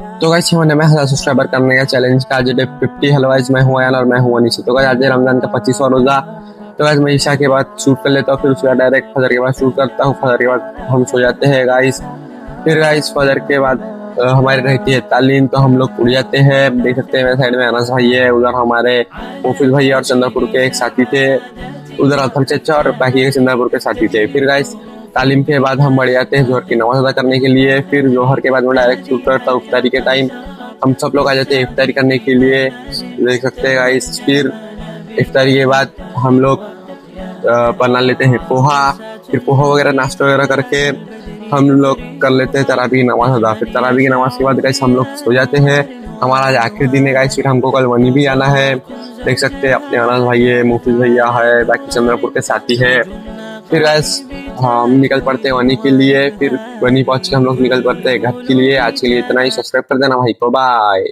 तो गाइस हमने मैं 1000 सब्सक्राइबर करने का चैलेंज का आज डे 50। हेलो गाइस, मैं हूं अयान और मैं हूं अनीस। तो गाइस आज रमजान का 25वां रोजा। तो गाइस मैं ईशा के बाद शूट कर लेता हूँ, फिर उसके बाद डायरेक्ट फजर के बाद शूट करता हूँ। फजर के बाद हम सो जाते हैं गाइस। फिर गाइस फजर के बाद हमारी रहती है तालीम, तो हम लोग उड़ जाते हैं। देख सकते हैं मेरे साइड में अनस भाई है, उधर हमारे मोफिल भाई और चंद्रपुर के एक साथी थे, उधर अथम चचा और बाकी के चंद्रपुर के साथी थे। फिर गाइस तालीम के बाद हम बढ़ जाते हैं जोहर की नमाज अदा करने के लिए। फिर जोहर के बाद मैं डायरेक्ट शूट करता हूँ इफ्तारी के टाइम। हम सब लोग आ जाते हैं इफ्तारी करने के लिए, देख सकते हैं गाइस। फिर इफ्तारी के बाद हम लोग बना लेते हैं पोहा। फिर पोहा वगैरह नाश्ता वगैरह करके हम लोग कर लेते हैं तरावी की नमाज अदा। फिर तरावी की नमाज के बाद गाइस हम लोग सो जाते हैं। हमारा आज आखिरी दिन है गाइस, फिर हमको कल वनी भी आना है। देख सकते हैं अपने अनस भाई है, मुफिज भैया है, बाकी चंद्रपुर के साथी है। फिर गाइस हम निकल पड़ते हैं वनी के लिए। फिर वनी पहुंच के हम लोग निकल पड़ते हैं घर के लिए। आज के लिए इतना ही। सब्सक्राइब कर देना भाई को, बाय।